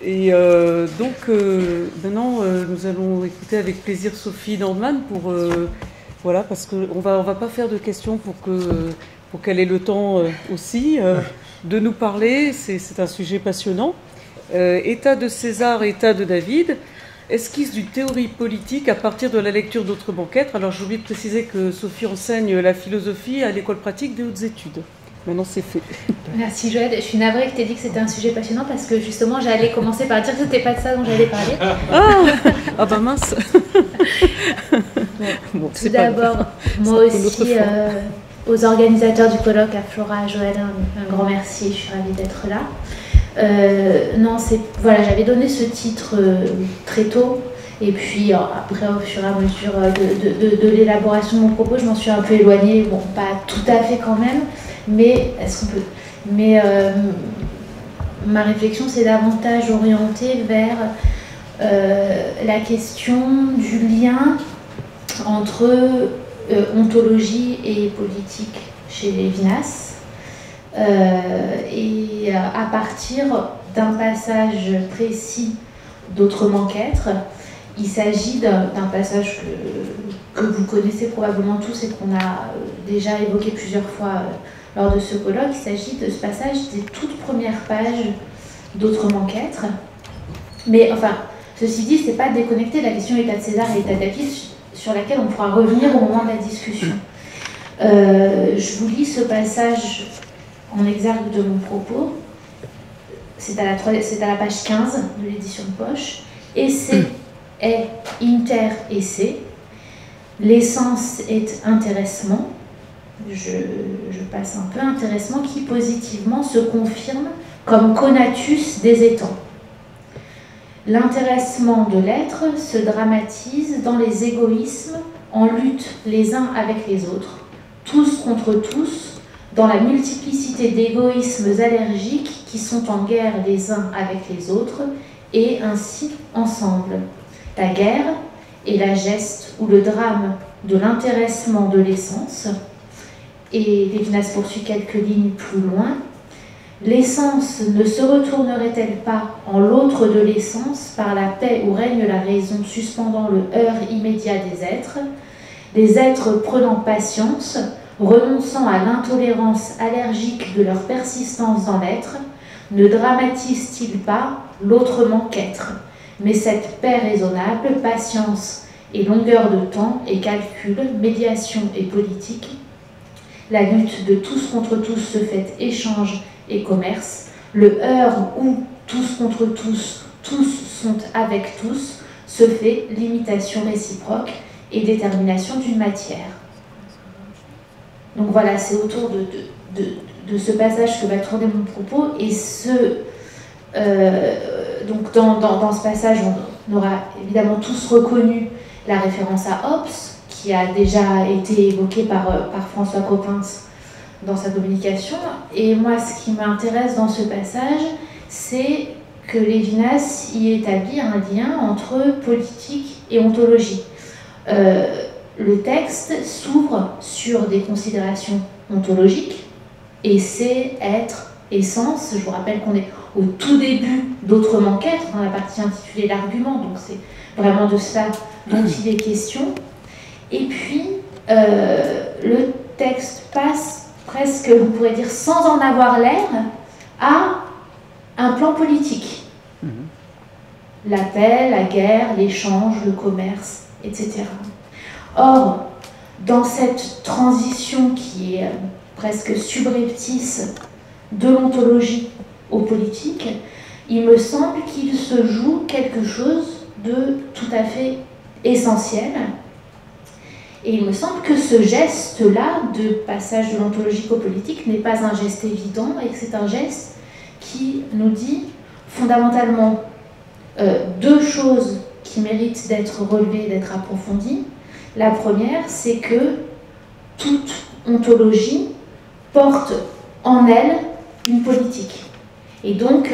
Et maintenant, nous allons écouter avec plaisir Sophie Nordman pour voilà, parce qu'on va pas faire de questions pour qu'elle ait le temps aussi de nous parler. C'est un sujet passionnant. État de César, état de David. Esquisse d'une théorie politique à partir de la lecture d'Autrement qu'être. Alors j'ai oublié de préciser que Sophie enseigne la philosophie à l'école pratique des hautes études. Maintenant c'est fait. Merci Joël, je suis navrée que tu aies dit que c'était un sujet passionnant parce que justement j'allais commencer par dire que c'était pas de ça dont j'allais parler. Ah bah mince. Bon, tout d'abord, moi aussi aux organisateurs du colloque, à Flora, à Joël, un grand merci, je suis ravie d'être là. Non, voilà, j'avais donné ce titre très tôt, et puis après, au fur et à mesure de l'élaboration de mon propos, je m'en suis un peu éloignée, bon, pas tout à fait quand même, mais est-ce qu'on peut. Mais ma réflexion, c'est davantage orientée vers la question du lien entre ontologie et politique chez Lévinas. Et à partir d'un passage précis d'Autrement qu'être, il s'agit d'un passage que vous connaissez probablement tous et qu'on a déjà évoqué plusieurs fois lors de ce colloque. Il s'agit de ce passage des toutes premières pages d'Autrement qu'être. Mais enfin, ceci dit, c'est pas déconnecté de la question état de César et état de David sur laquelle on pourra revenir au moment de la discussion. Je vous lis ce passage en exergue de mon propos, c'est à la page 15 de l'édition de poche. Essai est inter-essai, l'essence est intéressement, je passe un peu intéressement, qui positivement se confirme comme conatus des étangs. L'intéressement de l'être se dramatise dans les égoïsmes en lutte les uns avec les autres, tous contre tous, dans la multiplicité d'égoïsmes allergiques qui sont en guerre les uns avec les autres et ainsi ensemble. La guerre est la geste ou le drame de l'intéressement de l'essence. Et Lévinas poursuit quelques lignes plus loin. L'essence ne se retournerait-elle pas en l'autre de l'essence par la paix où règne la raison suspendant le heurt immédiat des êtres, les êtres prenant patience, renonçant à l'intolérance allergique de leur persistance dans l'être, ne dramatisent-ils pas l'autrement qu'être, mais cette paix raisonnable, patience et longueur de temps et calcul, médiation et politique, la lutte de tous contre tous se fait échange et commerce, le heurt où tous contre tous, tous sont avec tous, se fait limitation réciproque et détermination d'une matière. Donc voilà, c'est autour de ce passage que va tourner mon propos. Et donc dans ce passage, on aura évidemment tous reconnu la référence à Hobbes, qui a déjà été évoquée par François Coppens dans sa communication. Et moi, ce qui m'intéresse dans ce passage, c'est que Lévinas y établit un lien entre politique et ontologie. Le texte s'ouvre sur des considérations ontologiques, essai, être, essence. Je vous rappelle qu'on est au tout début d'Autrement qu'être, dans la partie intitulée l'argument, donc c'est vraiment de ça dont il est question. Et puis, le texte passe presque, on pourrait dire, sans en avoir l'air, à un plan politique. La paix, la guerre, l'échange, le commerce, etc. Or, dans cette transition qui est presque subreptice de l'ontologie au politique, il me semble qu'il se joue quelque chose de tout à fait essentiel. Et il me semble que ce geste-là, de passage de l'ontologique au politique, n'est pas un geste évident, et que c'est un geste qui nous dit fondamentalement deux choses qui méritent d'être relevées, d'être approfondies. La première, c'est que toute ontologie porte en elle une politique. Et donc,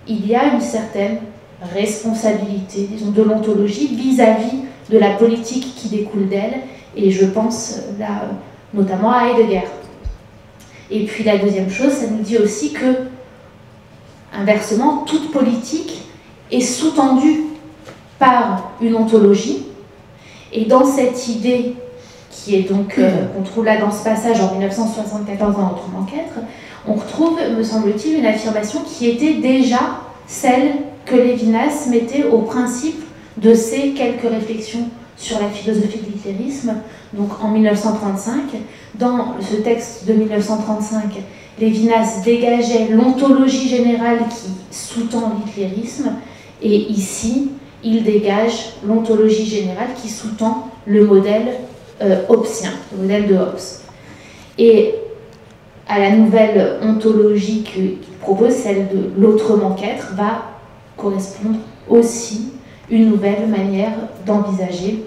il y a une certaine responsabilité, disons, de l'ontologie vis-à-vis de la politique qui découle d'elle, et je pense là notamment à Heidegger. Et puis la deuxième chose, ça nous dit aussi que Inversement, toute politique est sous-tendue par une ontologie, et dans cette idée qui est donc, qu'on trouve là dans ce passage en 1974 dans Autrement qu'être, on retrouve, me semble-t-il, une affirmation qui était déjà celle que Lévinas mettait au principe de ses quelques réflexions sur la philosophie de l'hitlérisme, donc en 1935. Dans ce texte de 1935, Lévinas dégageait l'ontologie générale qui sous-tend l'hitlérisme, et ici, il dégage l'ontologie générale qui sous-tend le modèle hobbesien, le modèle de Hobbes. Et à la nouvelle ontologie qu'il propose, celle de l'autrement qu'être, va correspondre aussi une nouvelle manière d'envisager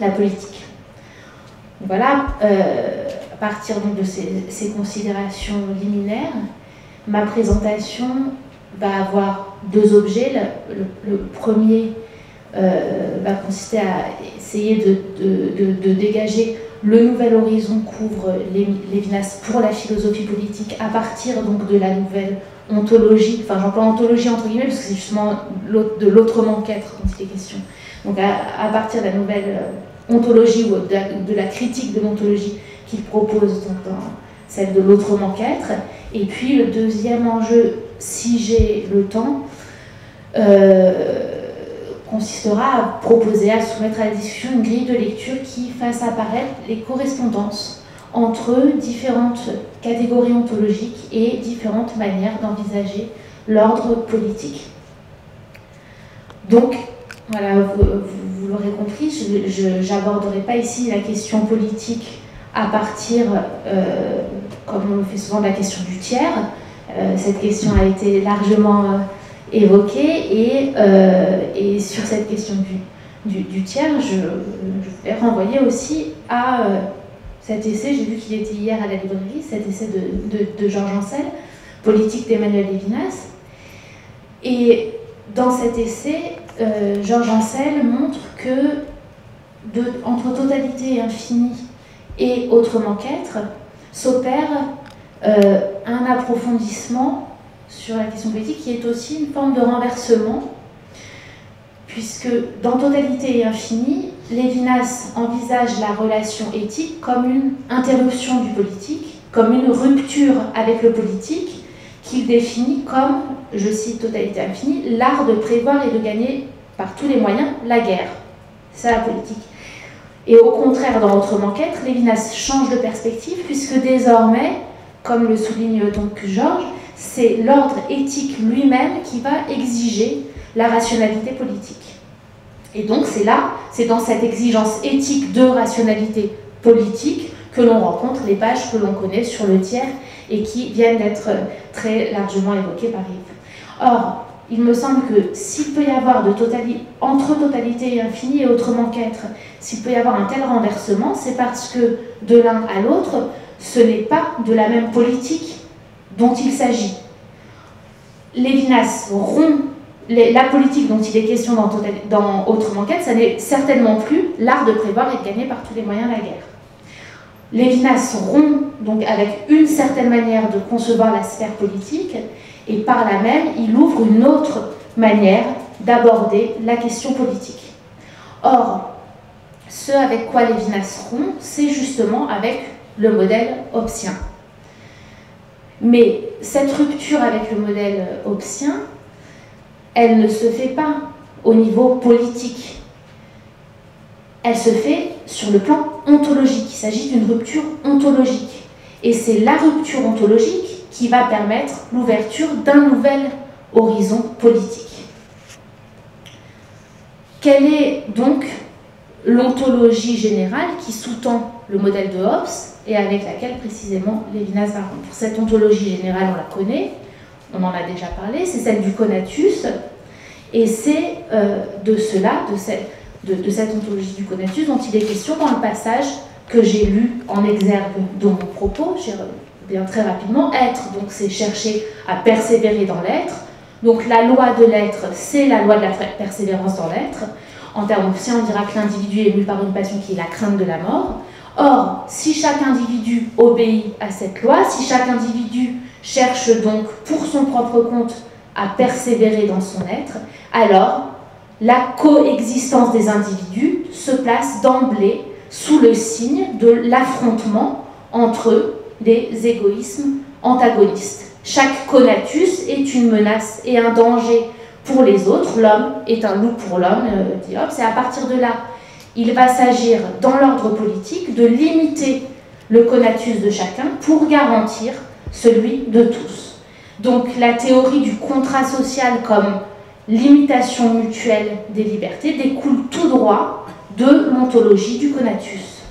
la politique. Voilà, à partir donc de ces considérations liminaires, ma présentation va avoir deux objets. Le premier va consister à essayer de dégager le nouvel horizon qu'ouvre Lévinas pour la philosophie politique à partir donc de la nouvelle ontologie, enfin j'emploie ontologie entre guillemets parce que c'est justement de l'autrement qu'être dont il est question. Donc à partir de la nouvelle ontologie ou de la critique de l'ontologie qu'il propose donc dans celle de l'autrement qu'être. Et puis le deuxième enjeu, si j'ai le temps, consistera à proposer, à soumettre à la discussion une grille de lecture qui fasse apparaître les correspondances entre différentes catégories ontologiques et différentes manières d'envisager l'ordre politique. Donc, voilà, vous l'aurez compris, je n'aborderai pas ici la question politique à partir, comme on le fait souvent, de la question du tiers. Cette question a été largement évoquée et sur cette question du tiers, je voulais renvoyer aussi à cet essai, j'ai vu qu'il était hier à la librairie, cet essai de Georges Ancel, Politique d'Emmanuel Lévinas. Et dans cet essai, Georges Ancel montre que entre totalité et infini et autrement qu'être, s'opère un approfondissement sur la question politique qui est aussi une forme de renversement, puisque dans totalité et infini, Lévinas envisage la relation éthique comme une interruption du politique, comme une rupture avec le politique, qu'il définit comme, je cite totalité et infini, l'art de prévoir et de gagner par tous les moyens la guerre. C'est la politique. Et au contraire, dans Autrement qu'être, Lévinas change de perspective, puisque désormais, comme le souligne donc Georges, c'est l'ordre éthique lui-même qui va exiger la rationalité politique. Et donc c'est dans cette exigence éthique de rationalité politique que l'on rencontre les pages que l'on connaît sur le tiers et qui viennent d'être très largement évoquées par Yves. Or, il me semble que s'il peut y avoir entre totalité et infini et autrement qu'être, s'il peut y avoir un tel renversement, c'est parce que de l'un à l'autre, ce n'est pas de la même politique dont il s'agit. Lévinas rompt la politique dont il est question dans Autrement qu'être, ça n'est certainement plus l'art de prévoir et de gagner par tous les moyens la guerre. Lévinas rompt donc avec une certaine manière de concevoir la sphère politique, et par là même, il ouvre une autre manière d'aborder la question politique. Or, ce avec quoi Lévinas rompt, c'est justement avec le modèle hobbesien. Mais cette rupture avec le modèle hobbesien, elle ne se fait pas au niveau politique. Elle se fait sur le plan ontologique. Il s'agit d'une rupture ontologique. Et c'est la rupture ontologique qui va permettre l'ouverture d'un nouvel horizon politique. Quelle est donc l'ontologie générale qui sous-tend le modèle de Hobbes et avec laquelle précisément Lévinas va rompre? Cette ontologie générale, on la connaît, on en a déjà parlé, c'est celle du conatus, et c'est de cela, de cette ontologie du conatus dont il est question dans le passage que j'ai lu en exergue de mon propos. J'ai bien très rapidement, être, donc c'est chercher à persévérer dans l'être. Donc la loi de l'être, c'est la loi de la persévérance dans l'être. En termes hobbesiens, on dira que l'individu est mu par une passion qui est la crainte de la mort. Or, si chaque individu obéit à cette loi, si chaque individu cherche donc pour son propre compte à persévérer dans son être, alors la coexistence des individus se place d'emblée sous le signe de l'affrontement entre des égoïsmes antagonistes. Chaque conatus est une menace et un danger pour les autres. L'homme est un loup pour l'homme, dit Hobbes. Et à partir de là, il va s'agir dans l'ordre politique de limiter le conatus de chacun pour garantir celui de tous. Donc la théorie du contrat social comme limitation mutuelle des libertés découle tout droit de l'ontologie du conatus.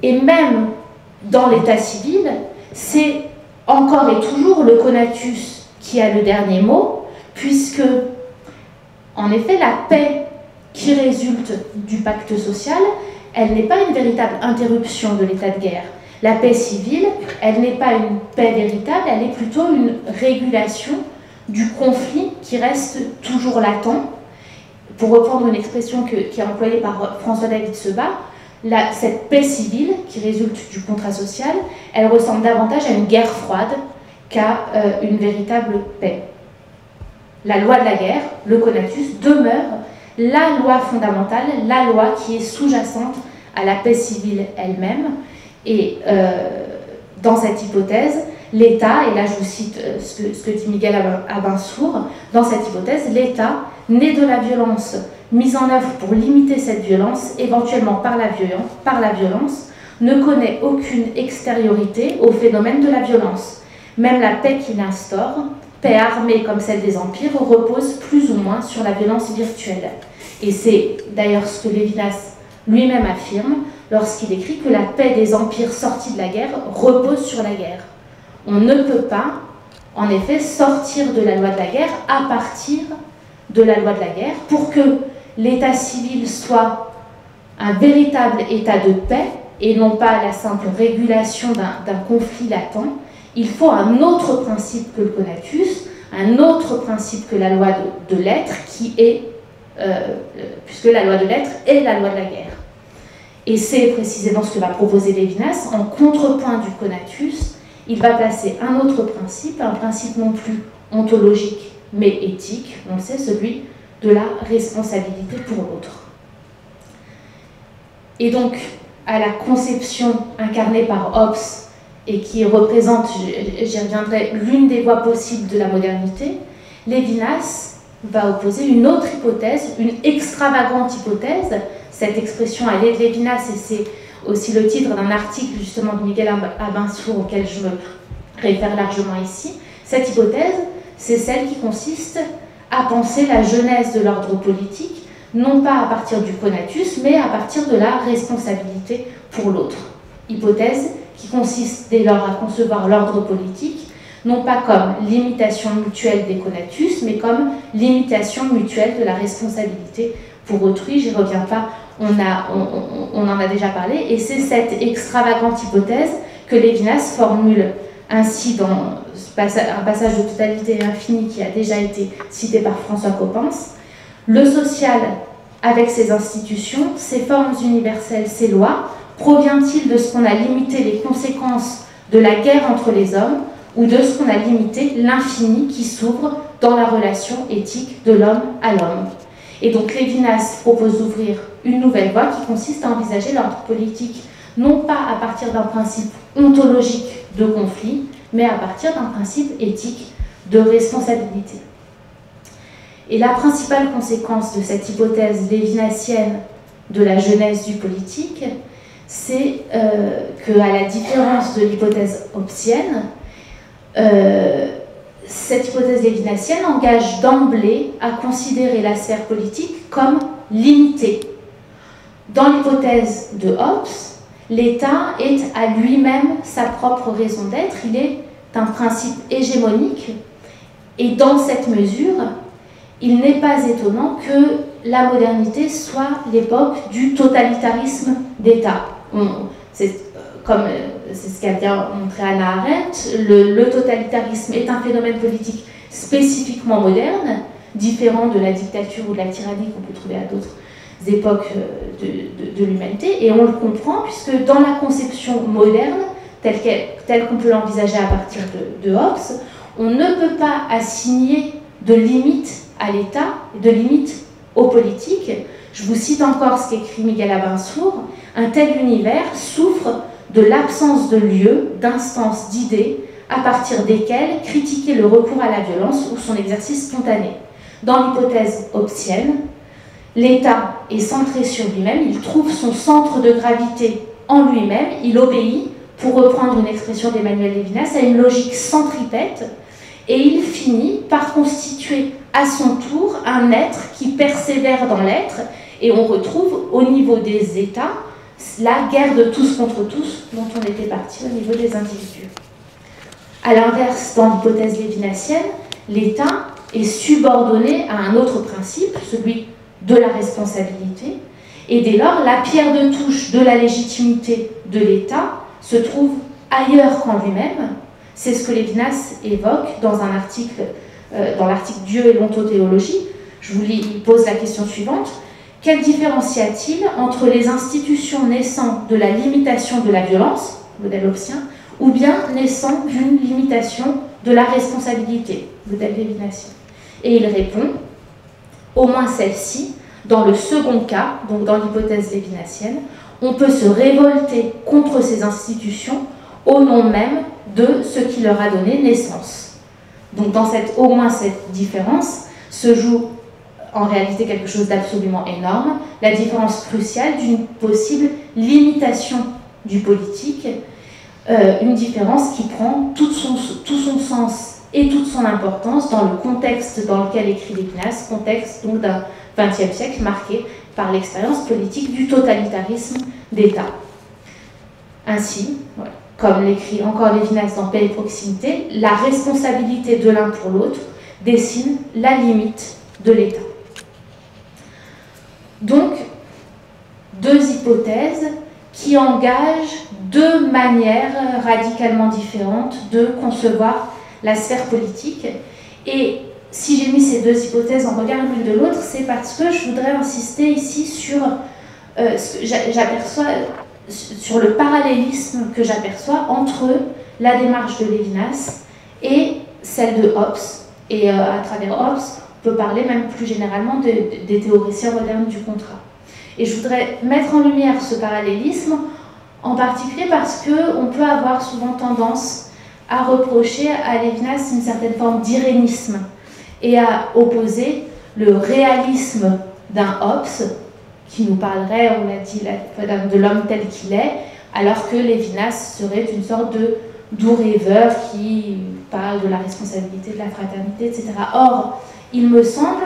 Et même dans l'état civil, c'est encore et toujours le conatus qui a le dernier mot, puisque, en effet, la paix qui résulte du pacte social, elle n'est pas une véritable interruption de l'état de guerre. La paix civile, elle n'est pas une paix véritable, elle est plutôt une régulation du conflit qui reste toujours latent. Pour reprendre une expression qui est employée par François-David Sebag, cette paix civile qui résulte du contrat social, elle ressemble davantage à une guerre froide qu'à une véritable paix. La loi de la guerre, le conatus, demeure la loi fondamentale, la loi qui est sous-jacente à la paix civile elle-même. Et dans cette hypothèse, l'État, et là je vous cite ce que dit Miguel Abensour, dans cette hypothèse, l'État, né de la violence, mise en œuvre pour limiter cette violence, éventuellement par la violence, ne connaît aucune extériorité au phénomène de la violence. Même la paix qu'il instaure, paix armée comme celle des empires, repose plus ou moins sur la violence virtuelle. Et c'est d'ailleurs ce que Lévinas lui-même affirme lorsqu'il écrit que la paix des empires sortis de la guerre repose sur la guerre. On ne peut pas, en effet, sortir de la loi de la guerre à partir de la loi de la guerre pour que l'état civil soit un véritable état de paix et non pas la simple régulation d'un conflit latent. Il faut un autre principe que le conatus, un autre principe que la loi de l'être qui est, puisque la loi de l'être est la loi de la guerre. Et c'est précisément ce que va proposer Lévinas. En contrepoint du conatus, il va placer un autre principe, un principe non plus ontologique, mais éthique, on le sait, celui de la responsabilité pour l'autre. Et donc, à la conception incarnée par Hobbes, et qui représente, j'y reviendrai, l'une des voies possibles de la modernité, Lévinas va opposer une autre hypothèse, une extravagante hypothèse. Cette expression, elle est de Lévinas, et c'est aussi le titre d'un article justement de Miguel Abensour auquel je me réfère largement ici. Cette hypothèse, c'est celle qui consiste à penser la genèse de l'ordre politique, non pas à partir du conatus, mais à partir de la responsabilité pour l'autre. Hypothèse qui consiste dès lors à concevoir l'ordre politique, non pas comme limitation mutuelle des conatus, mais comme limitation mutuelle de la responsabilité pour autrui. J'y reviens pas, on en a déjà parlé, et c'est cette extravagante hypothèse que Lévinas formule ainsi dans un passage de Totalité infinie qui a déjà été cité par François Coppens. Le social, avec ses institutions, ses formes universelles, ses lois, provient-il de ce qu'on a limité les conséquences de la guerre entre les hommes ou de ce qu'on a limité l'infini qui s'ouvre dans la relation éthique de l'homme à l'homme? Et donc Lévinas propose d'ouvrir une nouvelle voie qui consiste à envisager l'ordre politique non pas à partir d'un principe ontologique de conflit, mais à partir d'un principe éthique de responsabilité. Et la principale conséquence de cette hypothèse lévinasienne de la genèse du politique, c'est qu'à la différence de l'hypothèse hobbesienne, cette hypothèse lévinasienne engage d'emblée à considérer la sphère politique comme limitée. Dans l'hypothèse de Hobbes, l'État est à lui-même sa propre raison d'être, il est un principe hégémonique, et dans cette mesure, il n'est pas étonnant que la modernité soit l'époque du totalitarisme d'État. C'est ce qu'a bien montré Hannah Arendt, le totalitarisme est un phénomène politique spécifiquement moderne, différent de la dictature ou de la tyrannie qu'on peut trouver à d'autres époques de l'humanité, et on le comprend puisque dans la conception moderne, telle qu'on peut l'envisager à partir de Hobbes, on ne peut pas assigner de limites à l'État, de limites aux politiques. Je vous cite encore ce qu'écrit Miguel Abensour. Un tel univers souffre de l'absence de lieu, d'instances, d'idées, à partir desquelles critiquer le recours à la violence ou son exercice spontané. Dans l'hypothèse hobbesienne, l'État est centré sur lui-même, il trouve son centre de gravité en lui-même, il obéit, pour reprendre une expression d'Emmanuel Levinas, à une logique centripète, et il finit par constituer à son tour un être qui persévère dans l'être, et on retrouve au niveau des États la guerre de tous contre tous dont on était parti au niveau des individus. A l'inverse, dans l'hypothèse lévinassienne, l'État est subordonné à un autre principe, celui de la responsabilité, et dès lors, la pierre de touche de la légitimité de l'État se trouve ailleurs qu'en lui-même. C'est ce que Lévinas évoque dans un article, dans l'article Dieu et l'ontothéologie. Je vous pose la question suivante. Quelle différence y a-t-il entre les institutions naissant de la limitation de la violence, modèle hobbesien, ou bien naissant d'une limitation de la responsabilité, modèle lévinassien? Et il répond, au moins celle-ci, dans le second cas, donc dans l'hypothèse lévinassienne, on peut se révolter contre ces institutions au nom même de ce qui leur a donné naissance. Donc dans au moins cette différence se joue en réalité quelque chose d'absolument énorme, la différence cruciale d'une possible limitation du politique, une différence qui prend tout son sens et toute son importance dans le contexte dans lequel écrit Lévinas, contexte donc d'un XXe siècle marqué par l'expérience politique du totalitarisme d'État. Ainsi, voilà, comme l'écrit encore Lévinas dans Paix et Proximité, la responsabilité de l'un pour l'autre dessine la limite de l'État. Donc, deux hypothèses qui engagent deux manières radicalement différentes de concevoir la sphère politique. Et si j'ai mis ces deux hypothèses en regard l'une de l'autre, c'est parce que je voudrais insister ici sur ce que j'aperçois, sur le parallélisme que j'aperçois entre la démarche de Lévinas et celle de Hobbes. Et à travers Hobbes, on peut parler même plus généralement des théoriciens modernes du contrat. Et je voudrais mettre en lumière ce parallélisme, en particulier parce qu'on peut avoir souvent tendance à reprocher à Lévinas une certaine forme d'irénisme et à opposer le réalisme d'un Hobbes, qui nous parlerait, on l'a dit, de l'homme tel qu'il est, alors que Lévinas serait une sorte de doux rêveur qui parle de la responsabilité, de la fraternité, etc. Or, il me semble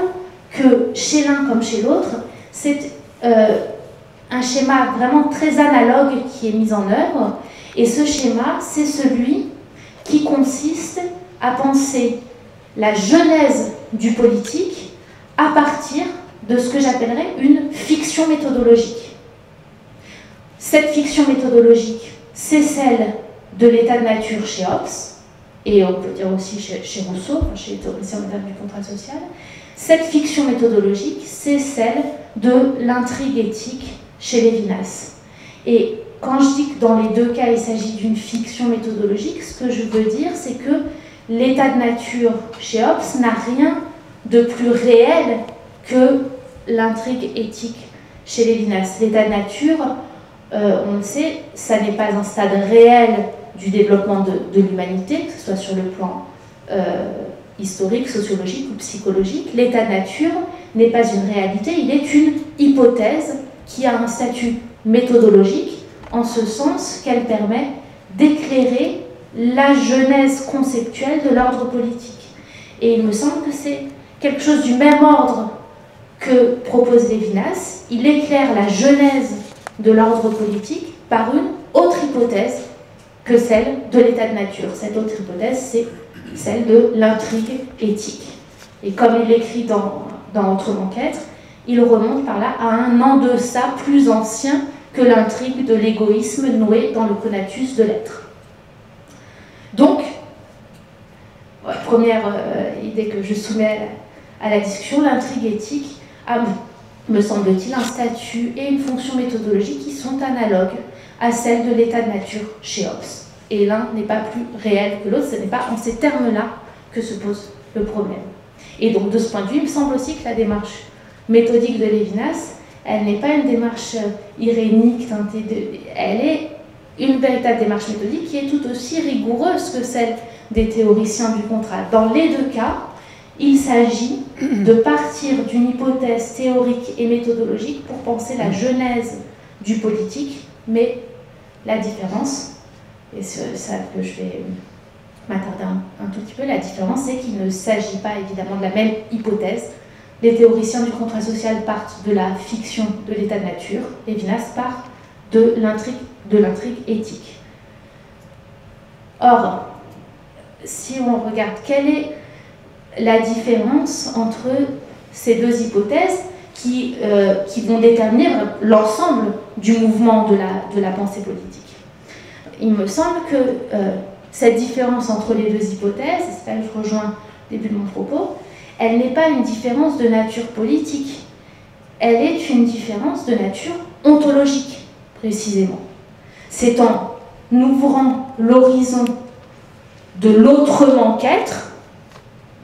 que chez l'un comme chez l'autre, c'est un schéma vraiment très analogue qui est mis en œuvre, et ce schéma, c'est celui qui consiste à penser la genèse du politique à partir de ce que j'appellerais une fiction méthodologique. Cette fiction méthodologique, c'est celle de l'état de nature chez Hobbes, et on peut dire aussi chez Rousseau, chez les théoriciens modernes du contrat social. Cette fiction méthodologique, c'est celle de l'intrigue éthique chez Lévinas. Et quand je dis que dans les deux cas, il s'agit d'une fiction méthodologique, ce que je veux dire, c'est que l'état de nature chez Hobbes n'a rien de plus réel que l'intrigue éthique chez Lévinas. L'état de nature, on le sait, ça n'est pas un stade réel du développement de l'humanité, que ce soit sur le plan historique, sociologique ou psychologique. L'état de nature n'est pas une réalité, il est une hypothèse qui a un statut méthodologique, en ce sens qu'elle permet d'éclairer la genèse conceptuelle de l'ordre politique. Et il me semble que c'est quelque chose du même ordre que propose Lévinas. Il éclaire la genèse de l'ordre politique par une autre hypothèse que celle de l'état de nature. Cette autre hypothèse, c'est celle de l'intrigue éthique. Et comme il l'écrit dans Autrement qu'être, il remonte par là à un en-deçà plus ancien que l'intrigue de l'égoïsme noué dans le conatus de l'être. Donc, première idée que je soumets à la discussion, l'intrigue éthique a, me semble-t-il, un statut et une fonction méthodologique qui sont analogues à celle de l'état de nature chez Hobbes. Et l'un n'est pas plus réel que l'autre, ce n'est pas en ces termes-là que se pose le problème. Et donc, de ce point de vue, il me semble aussi que la démarche méthodique de Lévinas, elle n'est pas une démarche irénique, teintée de... Elle est une véritable démarche méthodique qui est tout aussi rigoureuse que celle des théoriciens du contrat. Dans les deux cas, il s'agit de partir d'une hypothèse théorique et méthodologique pour penser la genèse du politique, mais la différence, et c'est ça que je vais m'attarder un tout petit peu, la différence c'est qu'il ne s'agit pas évidemment de la même hypothèse. Les théoriciens du contrat social partent de la fiction de l'état de nature, Lévinas part de l'intrigue éthique. Or, si on regarde quelle est la différence entre ces deux hypothèses qui vont déterminer l'ensemble du mouvement de la pensée politique. Il me semble que cette différence entre les deux hypothèses, et c'est là que je rejoins le début de mon propos, elle n'est pas une différence de nature politique, elle est une différence de nature ontologique, précisément. C'est en ouvrant l'horizon de l'autrement qu'être,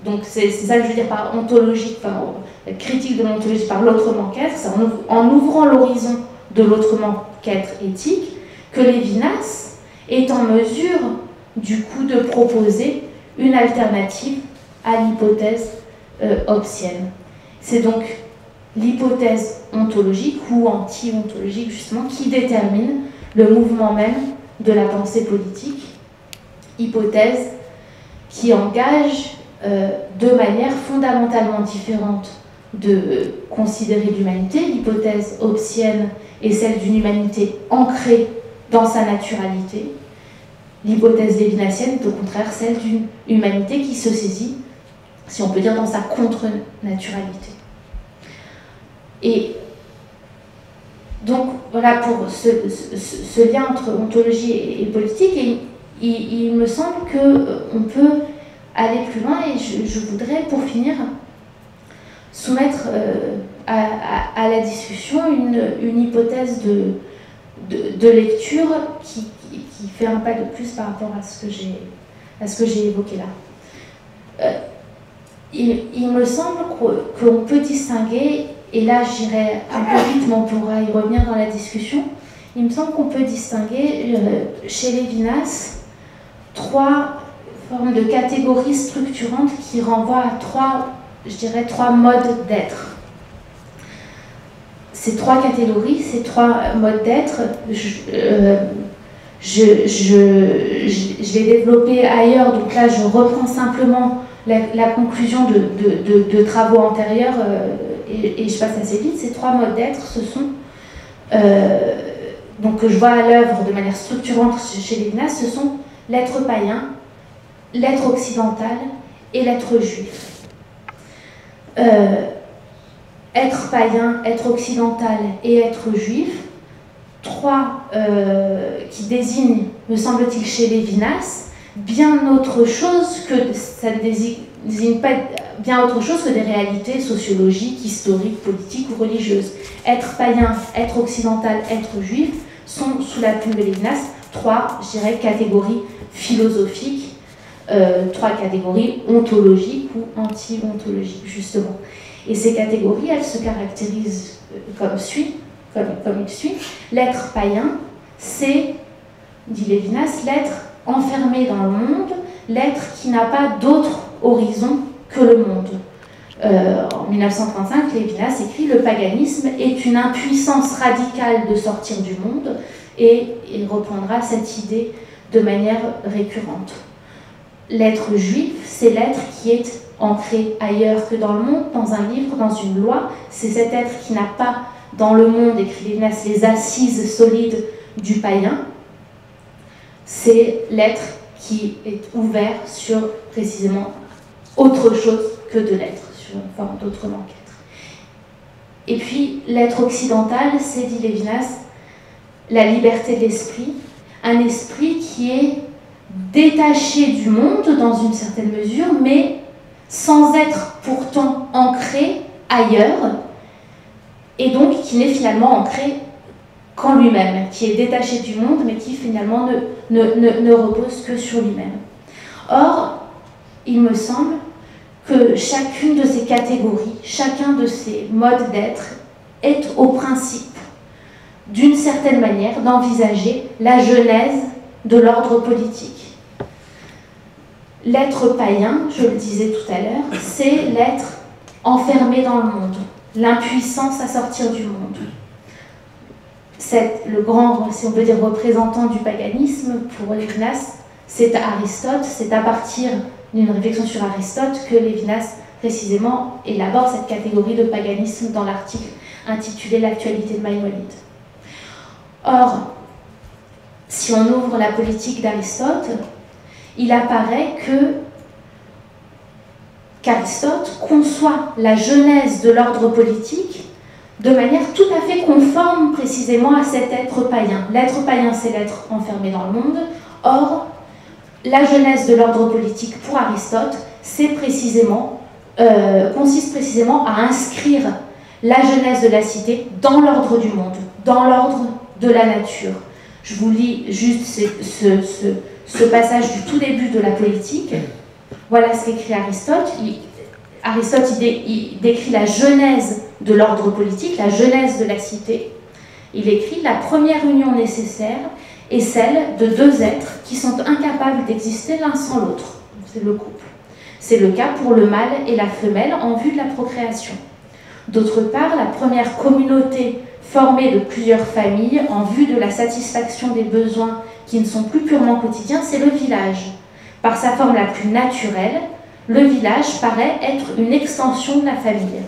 donc c'est ça que je veux dire par ontologique, enfin, la critique de l'ontologie par l'autrement qu'être, c'est en ouvrant l'horizon de l'autrement qu'être éthique que Lévinas est en mesure du coup de proposer une alternative à l'hypothèse hobbesienne. C'est donc l'hypothèse ontologique ou anti-ontologique justement qui détermine le mouvement même de la pensée politique, hypothèse qui engage de manière fondamentalement différente de considérer l'humanité. L'hypothèse hobbesienne est celle d'une humanité ancrée dans sa naturalité. L'hypothèse lévinassienne est au contraire celle d'une humanité qui se saisit, si on peut dire, dans sa contre-naturalité. Et donc voilà pour ce lien entre ontologie et politique, et il me semble qu'on peut aller plus loin, et je voudrais pour finir soumettre à la discussion une hypothèse de lecture qui fait un pas de plus par rapport à ce que j'ai évoqué là. Il me semble qu'on peut distinguer, et là j'irai un peu vite mais on pourra y revenir dans la discussion, il me semble qu'on peut distinguer chez Lévinas trois formes de catégories structurantes qui renvoient à trois modes d'être. Ces trois catégories, ces trois modes d'être, je l'ai développé ailleurs, donc là je reprends simplement la conclusion de travaux antérieurs et je passe assez vite. Ces trois modes d'être, ce sont, donc que je vois à l'œuvre de manière structurante chez Lévinas, ce sont l'être païen, l'être occidental et l'être juif. Être païen, être occidental et être juif, trois qui désignent, me semble-t-il, chez Lévinas, bien autre chose que ça ne désigne pas bien autre chose que des réalités sociologiques, historiques, politiques ou religieuses. Être païen, être occidental, être juif sont sous la plume de Lévinas trois, je dirais, catégories philosophiques, trois catégories ontologiques ou anti-ontologiques justement. Et ces catégories, elles se caractérisent comme il suit. L'être païen, c'est, dit Lévinas, l'être enfermé dans le monde, l'être qui n'a pas d'autre horizon que le monde. En 1935, Lévinas écrit « Le paganisme est une impuissance radicale de sortir du monde » et il reprendra cette idée de manière récurrente. L'être juif, c'est l'être qui est ancré ailleurs que dans le monde, dans un livre, dans une loi. C'est cet être qui n'a pas dans le monde, écrit Lévinas, les assises solides du païen. C'est l'être qui est ouvert sur précisément autre chose que de l'être, sur une forme d'autrement qu'être. Et puis l'être occidental, c'est, dit Lévinas, la liberté de l'esprit, un esprit qui est détaché du monde dans une certaine mesure, mais sans être pourtant ancré ailleurs, et donc qui n'est finalement ancré qu'en lui-même, qui est détaché du monde, mais qui finalement ne repose que sur lui-même. Or, il me semble que chacune de ces catégories, chacun de ces modes d'être est au principe, d'une certaine manière, d'envisager la genèse de l'ordre politique. L'être païen, je le disais tout à l'heure, c'est l'être enfermé dans le monde, l'impuissance à sortir du monde. Le grand, si on peut dire, représentant du paganisme pour Lévinas, c'est Aristote. C'est à partir d'une réflexion sur Aristote que Lévinas, précisément, élabore cette catégorie de paganisme dans l'article intitulé « L'actualité de Maïmonide ». Or, si on ouvre la politique d'Aristote, il apparaît qu'Aristote conçoit la genèse de l'ordre politique de manière tout à fait conforme précisément à cet être païen. L'être païen, c'est l'être enfermé dans le monde. Or, la genèse de l'ordre politique pour Aristote, consiste précisément à inscrire la genèse de la cité dans l'ordre du monde, dans l'ordre de la nature. Je vous lis juste ce passage du tout début de la politique. Voilà ce qu'écrit Aristote. Aristote il décrit la genèse de l'ordre politique, la genèse de la cité. Il écrit « La première union nécessaire est celle de deux êtres qui sont incapables d'exister l'un sans l'autre. » C'est le couple. C'est le cas pour le mâle et la femelle en vue de la procréation. D'autre part, la première communauté formée de plusieurs familles en vue de la satisfaction des besoins qui ne sont plus purement quotidiens, c'est le village. Par sa forme la plus naturelle, le village paraît être une extension de la famille.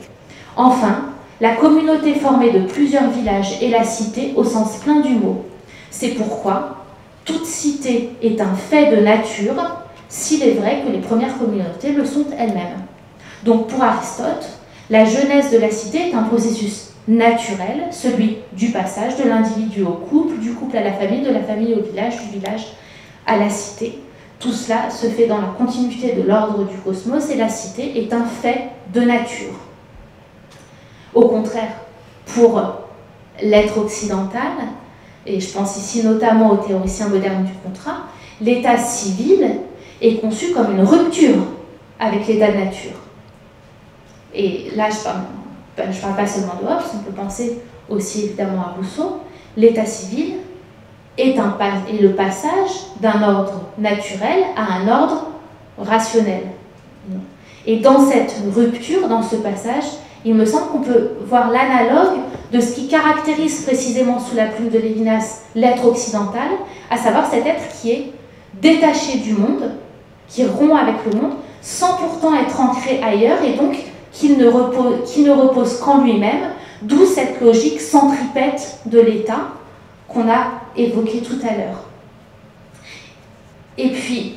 Enfin, la communauté formée de plusieurs villages est la cité au sens plein du mot. C'est pourquoi toute cité est un fait de nature, s'il est vrai que les premières communautés le sont elles-mêmes. Donc pour Aristote, la genèse de la cité est un processus naturel, celui du passage de l'individu au couple, du couple à la famille, de la famille au village, du village à la cité. Tout cela se fait dans la continuité de l'ordre du cosmos et la cité est un fait de nature. Au contraire, pour l'être occidental, et je pense ici notamment aux théoriciens modernes du contrat, l'état civil est conçu comme une rupture avec l'état de nature. Et là, je ne parle pas seulement de Hobbes, on peut penser aussi évidemment à Rousseau. L'état civil est le passage d'un ordre naturel à un ordre rationnel. Et dans cette rupture, dans ce passage, il me semble qu'on peut voir l'analogue de ce qui caractérise précisément sous la plume de Lévinas l'être occidental, à savoir cet être qui est détaché du monde, qui rompt avec le monde, sans pourtant être ancré ailleurs, et donc qui ne repose qu'en lui-même, d'où cette logique centripète de l'État qu'on a évoquée tout à l'heure. Et puis,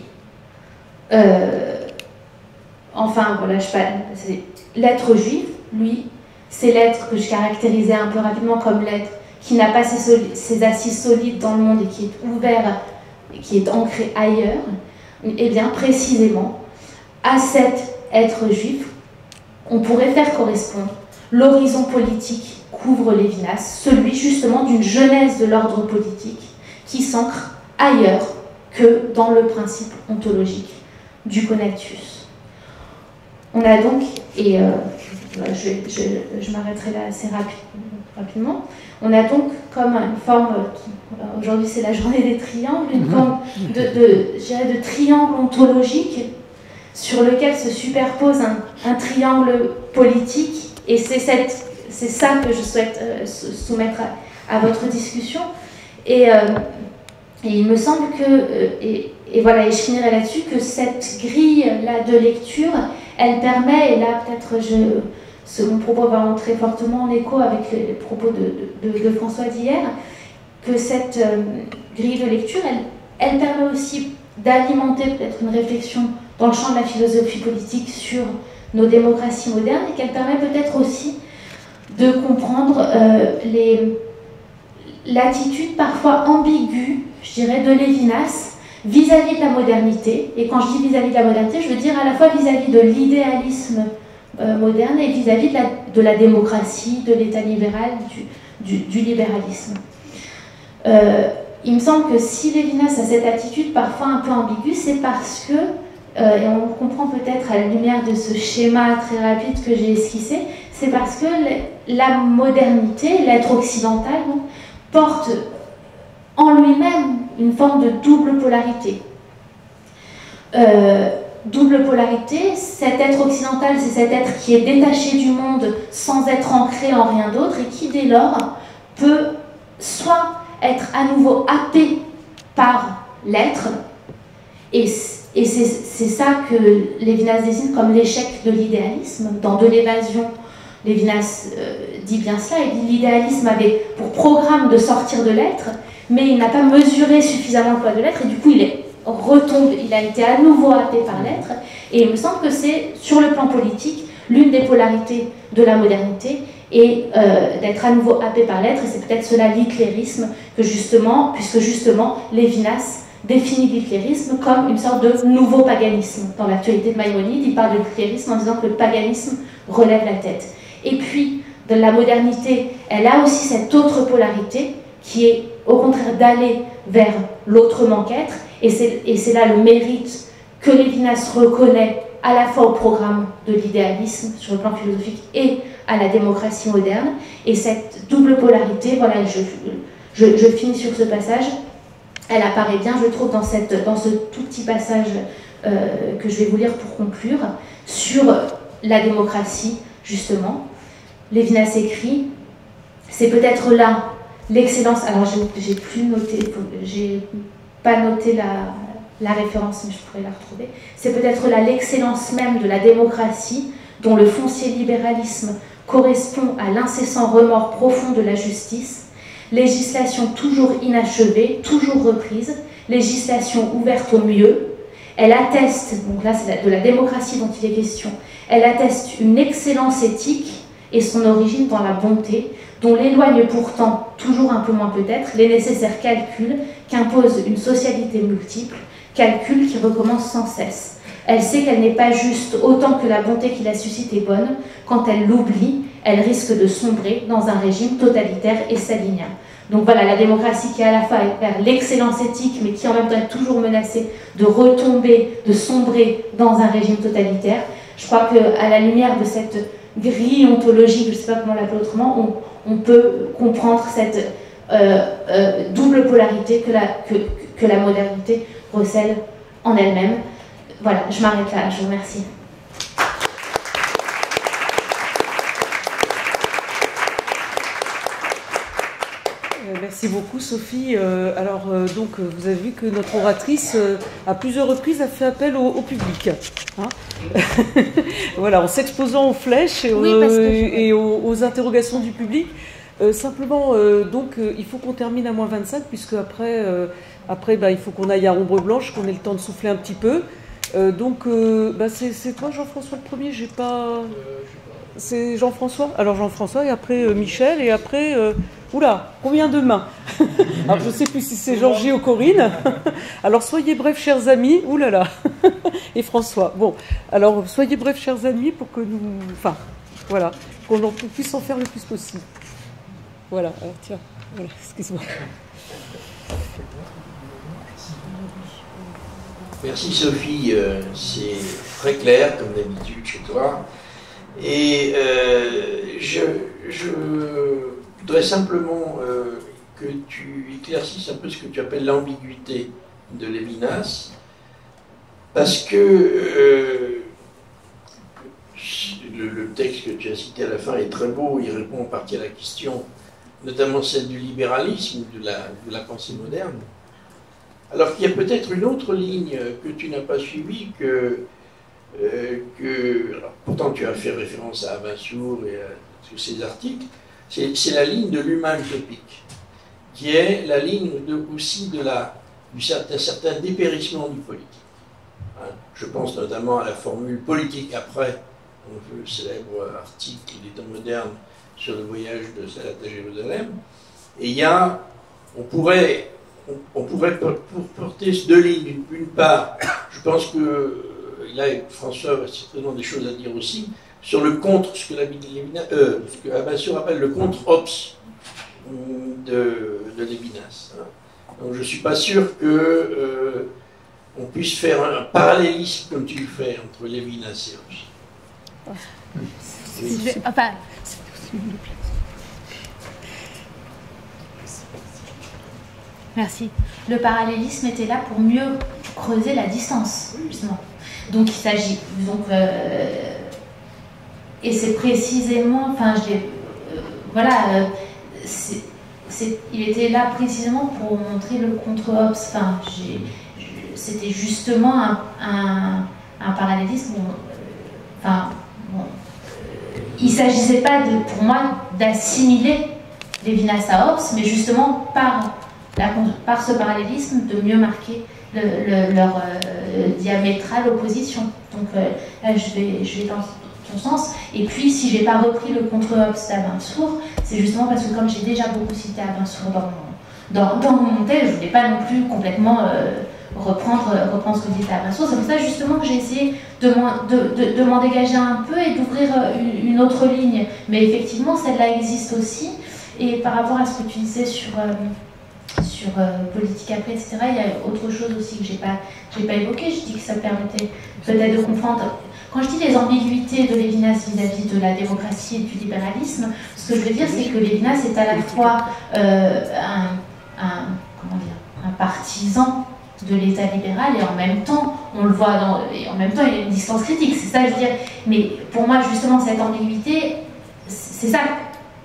enfin, voilà, l'être juif, lui, c'est l'être que je caractérisais un peu rapidement comme l'être qui n'a pas ses assises solides dans le monde et qui est ouvert, et qui est ancré ailleurs. Et bien, précisément, à cet être juif, on pourrait faire correspondre l'horizon politique qu'ouvre Lévinas, celui justement d'une genèse de l'ordre politique qui s'ancre ailleurs que dans le principe ontologique du conatus. On a donc, et je m'arrêterai là assez rapidement, on a donc comme une forme, aujourd'hui c'est la journée des triangles, une forme de triangle ontologique sur lequel se superpose un triangle politique, et c'est ça que je souhaite soumettre à votre discussion. Et il me semble que, et voilà, et je finirai là-dessus, que cette grille-là de lecture, elle permet, et là peut-être mon propos va entrer fortement en écho avec les propos de François d'hier, que cette grille de lecture, elle permet aussi d'alimenter peut-être une réflexion dans le champ de la philosophie politique sur nos démocraties modernes, et qu'elle permet peut-être aussi de comprendre l'attitude parfois ambiguë, je dirais, de Lévinas vis-à-vis de la modernité. Et quand je dis vis-à-vis de la modernité, je veux dire à la fois vis-à-vis de l'idéalisme moderne et vis-à-vis de la démocratie, de l'état libéral, du libéralisme. Il me semble que si Lévinas a cette attitude parfois un peu ambiguë, c'est parce que et on comprend peut-être à la lumière de ce schéma très rapide que j'ai esquissé, c'est parce que la modernité, l'être occidental, porte en lui-même une forme de double polarité. Double polarité, cet être occidental, c'est cet être qui est détaché du monde sans être ancré en rien d'autre et qui, dès lors, peut soit être à nouveau happé par l'être, et c'est ça que Lévinas désigne comme l'échec de l'idéalisme. Dans De l'évasion, Lévinas dit bien cela, il dit l'idéalisme avait pour programme de sortir de l'être, mais il n'a pas mesuré suffisamment le poids de l'être, et du coup il est retombé, il a été à nouveau happé par l'être, et il me semble que c'est, sur le plan politique, l'une des polarités de la modernité, et d'être à nouveau happé par l'être, et c'est peut-être cela l'hitlérisme, que justement, puisque justement Lévinas définit l'hitlérisme comme une sorte de nouveau paganisme. Dans l'actualité de Maïmonide, il parle de l'hitlérisme en disant que le paganisme relève la tête. Et puis, de la modernité, elle a aussi cette autre polarité, qui est au contraire d'aller vers l'autrement qu'être, et c'est là le mérite que Lévinas reconnaît à la fois au programme de l'idéalisme sur le plan philosophique et à la démocratie moderne. Et cette double polarité, voilà, je finis sur ce passage, elle apparaît bien, je trouve, dans ce tout petit passage que je vais vous lire pour conclure, sur la démocratie, justement. Lévinas écrit, c'est peut-être là l'excellence, alors j'ai pas noté la référence, mais je pourrais la retrouver, c'est peut-être là l'excellence même de la démocratie, dont le foncier libéralisme correspond à l'incessant remords profond de la justice, législation toujours inachevée, toujours reprise, législation ouverte au mieux, elle atteste, donc là c'est de la démocratie dont il est question, elle atteste une excellence éthique et son origine dans la bonté, dont l'éloigne pourtant, toujours un peu moins peut-être, les nécessaires calculs qu'impose une socialité multiple, calculs qui recommencent sans cesse. Elle sait qu'elle n'est pas juste autant que la bonté qui la suscite est bonne. Quand elle l'oublie, elle risque de sombrer dans un régime totalitaire et salinien. Donc voilà, la démocratie qui est à la fois vers l'excellence éthique, mais qui en même temps est toujours menacée de retomber, de sombrer dans un régime totalitaire. Je crois qu'à la lumière de cette grille ontologique, je ne sais pas comment l'appeler autrement, on peut comprendre cette double polarité que la modernité recèle en elle-même. Voilà, je m'arrête là, je vous remercie. Merci beaucoup Sophie. Donc vous avez vu que notre oratrice à plusieurs reprises a fait appel au public. Hein. Voilà, en s'exposant aux flèches et aux interrogations du public. Simplement, il faut qu'on termine à -25, puisque après il faut qu'on aille à ombre blanche, qu'on ait le temps de souffler un petit peu. C'est toi Jean-François le premier, j'ai pas... C'est Jean-François. Alors Jean-François, et après Michel, et après... Oula, combien de mains? Alors je ne sais plus si c'est Georgie ou Corinne. Alors soyez brefs, chers amis. Ouh là là. Et François. Bon, alors soyez brefs, chers amis, pour que nous... Enfin, voilà, qu'on puisse en faire le plus possible. Voilà, alors tiens, voilà, excuse-moi. Merci Sophie, c'est très clair comme d'habitude chez toi. Et je voudrais simplement que tu éclaircisses un peu ce que tu appelles l'ambiguïté de Lévinas, parce que le texte que tu as cité à la fin est très beau, il répond en partie à la question, notamment celle du libéralisme, de la pensée moderne. Alors qu'il y a peut-être une autre ligne que tu n'as pas suivie, alors, pourtant tu as fait référence à Abensour et à tous ces articles, c'est la ligne de l'humain utopique, qui est la ligne aussi d'un certain dépérissement du politique. Hein, je pense notamment à la formule politique après, le célèbre article des temps modernes sur le voyage de Salat à Jérusalem, et on pourrait porter ces deux lignes. D'une part, je pense que là, François a certainement des choses à dire aussi, sur le contre, ce que Abensour appelle le contre-ops de Lévinas. Hein. Donc je ne suis pas sûr que on puisse faire un parallélisme comme tu le fais entre Lévinas et Hobbes. Enfin, merci. Le parallélisme était là pour mieux creuser la distance, justement. Donc il s'agit, et c'est précisément, enfin, il était là précisément pour montrer le contre-Hobbes. Enfin, c'était justement un parallélisme. Il ne s'agissait pas, pour moi, d'assimiler Lévinas à Hobbes, mais justement par ce parallélisme de mieux marquer leur diamétrale opposition. Donc là, je vais dans ton sens. Et puis, si je n'ai pas repris le contre-Hobbes d'Abensour, c'est justement parce que comme j'ai déjà beaucoup cité Abensour dans mon montage, je ne voulais pas non plus complètement reprendre ce que disait Abensour. C'est pour ça justement que j'ai essayé de m'en dégager un peu et d'ouvrir une autre ligne. Mais effectivement, celle-là existe aussi. Et par rapport à ce que tu disais sur politique après, etc., il y a autre chose aussi que j'ai pas évoqué. Je dis que ça permettait peut-être de comprendre. Quand je dis les ambiguïtés de Lévinas vis-à-vis de la démocratie et du libéralisme, ce que je veux dire, c'est que Lévinas est à la fois un partisan de l'État libéral et en même temps, on le voit et en même temps, il y a une distance critique. C'est ça que je veux dire. Mais pour moi, justement, cette ambiguïté, c'est ça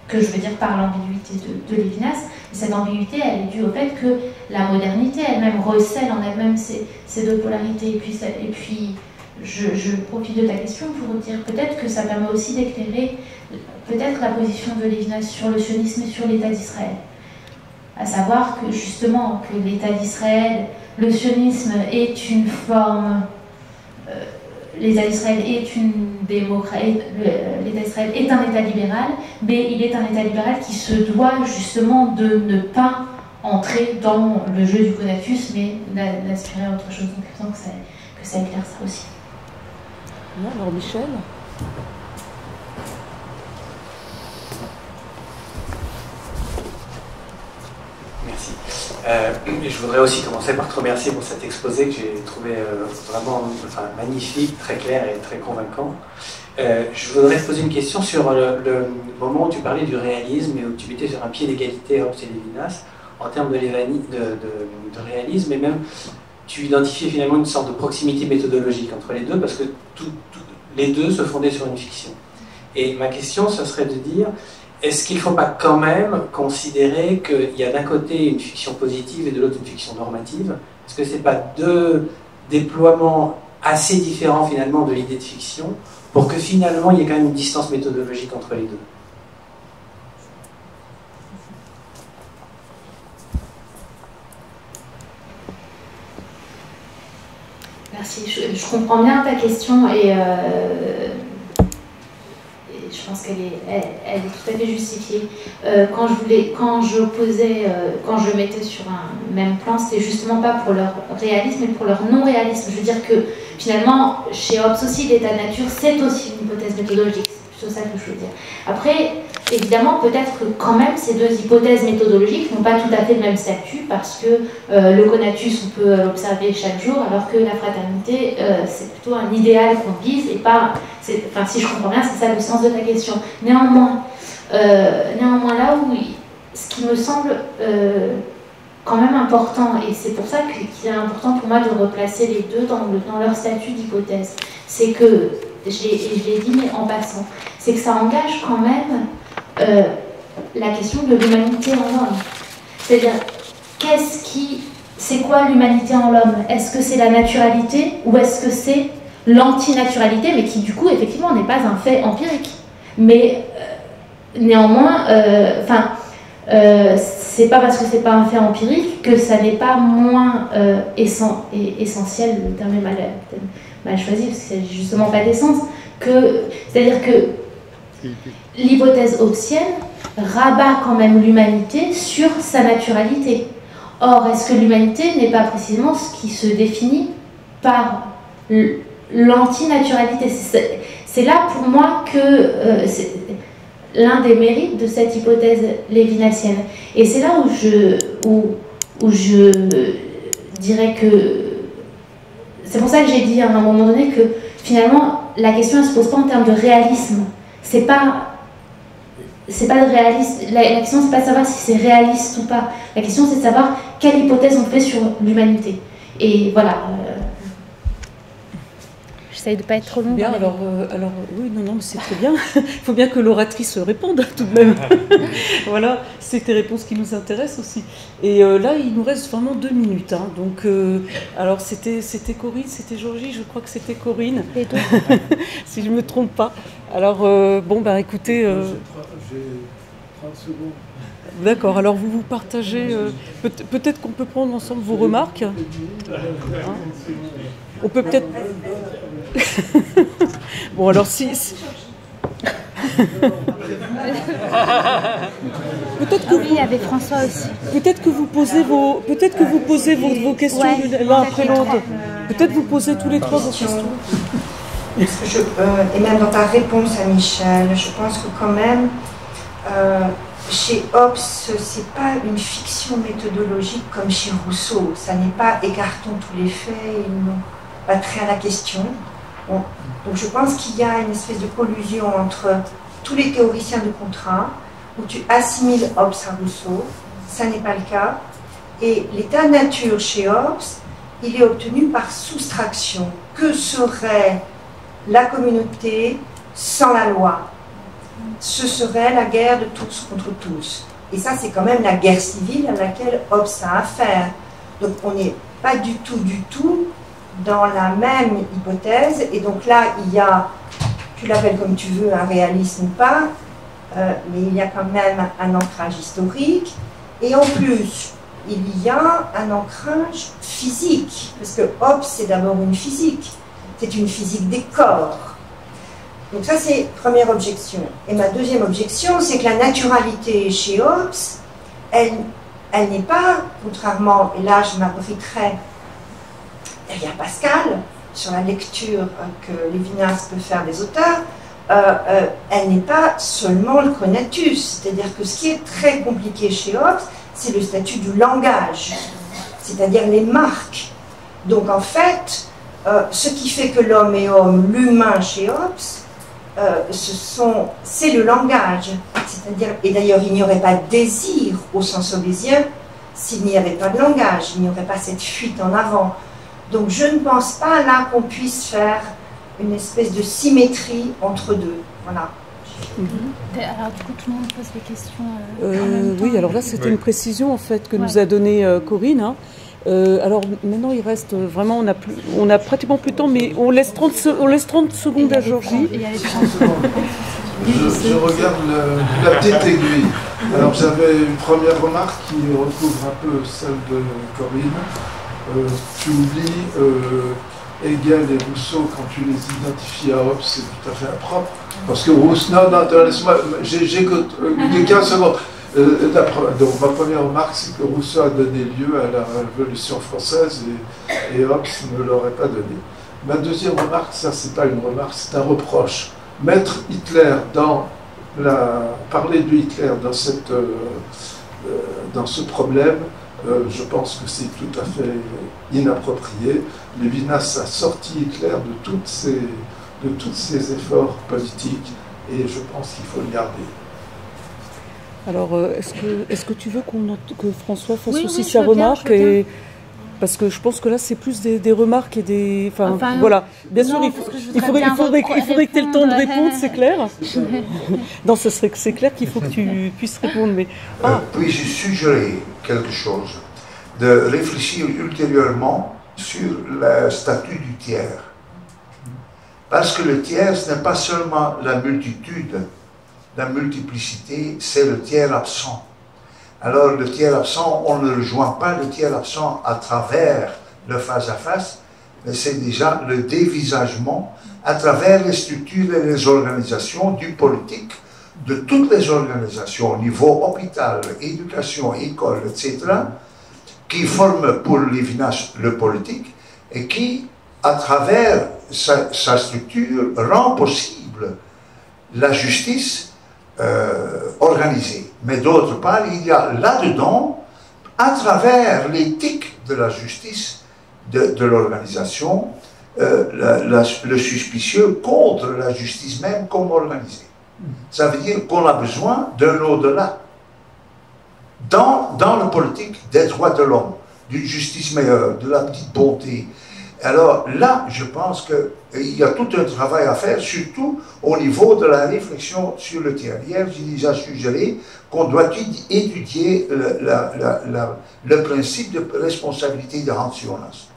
que je veux dire par l'ambiguïté de Lévinas. Cette ambiguïté, elle est due au fait que la modernité elle-même recèle en elle-même ces deux polarités. Et puis je profite de ta question pour dire peut-être que ça permet aussi d'éclairer peut-être la position de Lévinas sur le sionisme et sur l'État d'Israël. À savoir que justement, que l'État d'Israël, le sionisme est une forme... L'État d'Israël est une démocratie, l'État d'Israël est un État libéral, mais il est un État libéral qui se doit justement de ne pas entrer dans le jeu du conatus, mais d'aspirer à autre chose. Donc je pense que ça éclaire ça aussi. Bien, alors Michel. Merci. Je voudrais aussi commencer par te remercier pour cet exposé que j'ai trouvé vraiment magnifique, très clair et très convaincant. Je voudrais te poser une question sur le moment où tu parlais du réalisme et où tu mettais sur un pied d'égalité Hobbes et Lévinas en termes de réalisme, et même tu identifiais finalement une sorte de proximité méthodologique entre les deux parce que les deux se fondaient sur une fiction. Et ma question, ce serait de dire, est-ce qu'il ne faut pas quand même considérer qu'il y a d'un côté une fiction positive et de l'autre une fiction normative? Est-ce que ce n'est pas deux déploiements assez différents finalement de l'idée de fiction pour que finalement il y ait quand même une distance méthodologique entre les deux? Merci, je comprends bien ta question et je pense qu'elle est tout à fait justifiée. Quand je mettais sur un même plan, c'était justement pas pour leur réalisme, mais pour leur non-réalisme. Je veux dire que finalement, chez Hobbes aussi, l'état de nature, c'est aussi une hypothèse méthodologique. C'est plutôt ça que je veux dire. Après, évidemment, peut-être que quand même, ces deux hypothèses méthodologiques n'ont pas tout à fait le même statut, parce que le conatus, on peut l'observer chaque jour, alors que la fraternité, c'est plutôt un idéal qu'on vise, et pas... Enfin, si je comprends bien, c'est ça le sens de ta question. Néanmoins là où ce qui me semble quand même important, et c'est pour ça qu'il est important pour moi de replacer les deux dans leur statut d'hypothèse, c'est que, je l'ai dit mais en passant, c'est que ça engage quand même la question de l'humanité en l'homme. C'est-à-dire, c'est quoi l'humanité en l'homme? Est-ce que c'est la naturalité ou est-ce que c'est l'antinaturalité, mais qui du coup effectivement n'est pas un fait empirique, mais néanmoins c'est pas parce que c'est pas un fait empirique que ça n'est pas moins essentiel. Le terme est mal choisi parce qu'il s'agit justement pas d'essence, c'est-à-dire que l'hypothèse hobbesienne rabat quand même l'humanité sur sa naturalité. Or, est-ce que l'humanité n'est pas précisément ce qui se définit par l'antinaturalité? C'est là pour moi que c'est l'un des mérites de cette hypothèse lévinasienne. Et c'est là où je dirais que c'est pour ça que j'ai dit à un moment donné que finalement la question elle se pose pas en termes de réalisme. C'est pas de réalisme. La question c'est pas de savoir si c'est réaliste ou pas. La question c'est de savoir quelle hypothèse on fait sur l'humanité. Et voilà. J'essaye de ne pas être trop longue. Bien, alors, oui, non, mais c'est très bien. Il faut bien que l'oratrice réponde tout de même. Voilà, c'est tes réponses qui nous intéressent aussi. Et là, il nous reste vraiment 2 minutes. Hein. Donc, alors, c'était Corinne, c'était Georgie, je crois que c'était Corinne. Les deux. Si je ne me trompe pas. Alors, bon, ben écoutez... J'ai 30 secondes. D'accord, alors vous vous partagez... peut-être qu'on peut prendre ensemble vos remarques. Hein. On peut peut-être... Bon, alors si... Peut-être que oui, il y avait François aussi. Peut-être que vous posez vos questions l'un après l'autre. Peut-être vous posez tous les trois vos questions. Et même dans ta réponse à Michel, je pense que quand même, chez Hobbes, c'est pas une fiction méthodologique comme chez Rousseau. Ça n'est pas écartons tous les faits et non pas trait à la question. Bon. Donc je pense qu'il y a une espèce de collusion entre tous les théoriciens de contrat, où tu assimiles Hobbes à Rousseau, ça n'est pas le cas. Et l'état de nature chez Hobbes, il est obtenu par soustraction. Que serait la communauté sans la loi? Ce serait la guerre de tous contre tous. Et ça, c'est quand même la guerre civile à laquelle Hobbes a affaire. Donc on n'est pas du tout dans la même hypothèse. Et donc là, il y a, tu l'appelles comme tu veux, un réalisme ou pas, mais il y a quand même un ancrage historique. Et en plus, il y a un ancrage physique, parce que Hobbes, c'est d'abord une physique. C'est une physique des corps. Donc ça, c'est première objection. Et ma deuxième objection, c'est que la naturalité chez Hobbes, elle n'est pas, contrairement, et là je m'abriterai derrière Pascal, sur la lecture que Lévinas peut faire des auteurs, elle n'est pas seulement le chronatus. C'est-à-dire que ce qui est très compliqué chez Hobbes, c'est le statut du langage, c'est-à-dire les marques. Donc en fait, ce qui fait que l'homme est homme, l'humain chez Hobbes, c'est le langage. C'est-à-dire, et d'ailleurs, il n'y aurait pas de désir au sens hobbésien s'il n'y avait pas de langage, il n'y aurait pas cette fuite en avant. Donc je ne pense pas là qu'on puisse faire une espèce de symétrie entre deux. Voilà. Alors du coup, tout le monde pose des questions. Oui, alors là, c'était une précision en fait que nous a donnée Corinne. Hein. Alors maintenant, il reste vraiment, on a pratiquement plus de temps, mais on laisse 30 secondes à Georgie. Je regarde la petite aiguille. Alors j'avais une première remarque qui recouvre un peu celle de Corinne. Tu oublies Hegel et Rousseau quand tu les identifies à Hobbes, c'est tout à fait impropre. Parce que Rousseau, non, laisse-moi, j'ai 15 secondes. Donc ma première remarque, c'est que Rousseau a donné lieu à la Révolution française et Hobbes ne l'aurait pas donné. Ma deuxième remarque, ça c'est pas une remarque, c'est un reproche. Mettre Hitler parler de Hitler dans ce problème, je pense que c'est tout à fait inapproprié. Lévinas a sorti Hitler de tous ses efforts politiques et je pense qu'il faut le garder. Alors, est-ce que tu veux que François fasse aussi je sa veux bien, remarque parce que je pense que là, c'est plus des remarques et des... Enfin, voilà. Bien sûr, il faudrait que tu aies le temps de répondre, c'est clair. Non, c'est clair qu'il faut que tu puisses répondre, mais... Puis-je suggérer quelque chose, de réfléchir ultérieurement sur le statut du tiers. Parce que le tiers, ce n'est pas seulement la multitude, la multiplicité, c'est le tiers absent. Alors le tiers absent, on ne rejoint pas le tiers absent à travers le face-à-face, mais c'est déjà le dévisagement à travers les structures et les organisations du politique, de toutes les organisations au niveau hôpital, éducation, école, etc., qui forment pour Lévinas le politique et qui, à travers sa structure, rend possible la justice organisée. Mais d'autre part, il y a là-dedans, à travers l'éthique de la justice, de l'organisation, le suspicieux contre la justice même comme organisée. Ça veut dire qu'on a besoin d'un au-delà. Dans le politique des droits de l'homme, d'une justice meilleure, de la petite bonté. Alors là, je pense qu'il y a tout un travail à faire, surtout au niveau de la réflexion sur le tiers. Hier, j'ai déjà suggéré qu'on doit étudier le principe de responsabilité de Hans Jonas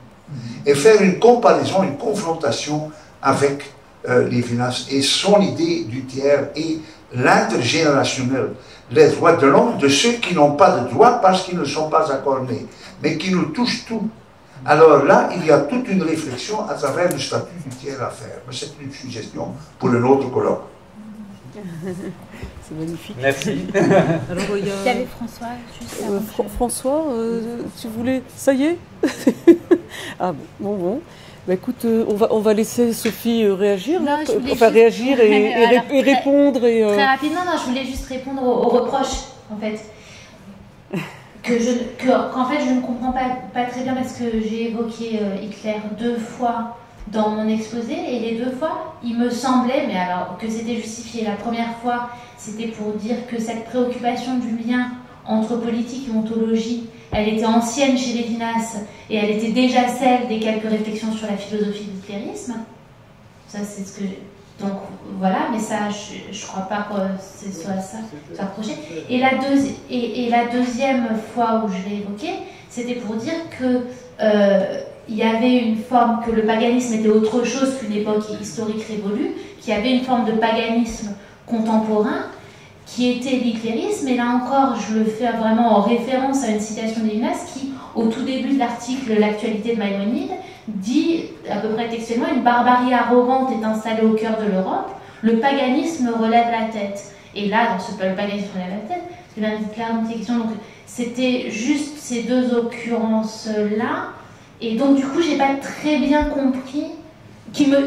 et faire une comparaison, une confrontation avec Lévinas et son idée du tiers et l'intergénérationnel, les droits de l'homme de ceux qui n'ont pas de droits parce qu'ils ne sont pas accordés, mais qui nous touchent tout. Alors là, il y a toute une réflexion à travers le statut du tiers à faire. Mais c'est une suggestion pour un autre colloque. C'est magnifique. Merci. Alors, il y avait François, juste avant. François, tu voulais... Ça y est. Ah bon. Bah, écoute, on va laisser Sophie réagir, non, enfin réagir et répondre. Très rapidement, non, je voulais juste répondre aux reproches, en fait. Qu'en fait, je ne comprends pas très bien parce que j'ai évoqué Hitler 2 fois dans mon exposé et les 2 fois, il me semblait, mais alors que c'était justifié. La première fois, c'était pour dire que cette préoccupation du lien entre politique et ontologie, elle était ancienne chez Lévinas et elle était déjà celle des quelques réflexions sur la philosophie du clérisme. Ça, c'est ce que j'ai... Donc voilà, mais ça, je ne crois pas que ce soit ça soit reproché. Et la deuxième fois où je l'ai évoqué, c'était pour dire que il y avait une forme, que le paganisme était autre chose qu'une époque historique révolue, qu'il y avait une forme de paganisme contemporain qui était l'iclérisme, et là encore, je le fais vraiment en référence à une citation de Lévinas qui, au tout début de l'article « L'actualité de Maïmonide », dit, à peu près textuellement, une barbarie arrogante est installée au cœur de l'Europe, le paganisme relève la tête. Et là, dans ce le paganisme relève la tête, c'est bien clairement une question. Donc, c'était juste ces 2 occurrences-là, et donc du coup, j'ai pas très bien compris.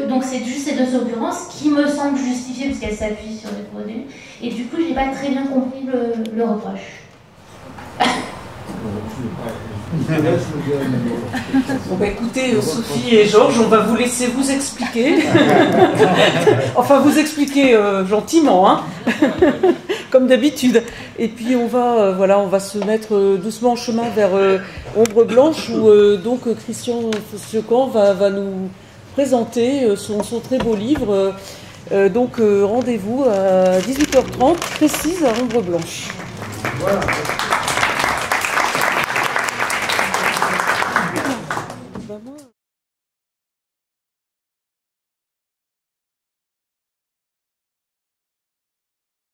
Donc c'est juste ces 2 occurrences qui me semblent justifiées parce qu'elles s'appuient sur les produits. Et du coup, j'ai pas très bien compris le reproche. Bon bah écoutez, Sophie et Georges, on va vous laisser vous expliquer. Enfin, vous expliquer gentiment, hein. Comme d'habitude. Et puis on va se mettre doucement en chemin vers Ombre Blanche, où donc Christian Fausse-Camp va nous présenter son très beau livre. Donc rendez-vous à 18h30, précise à Ombre Blanche. Voilà.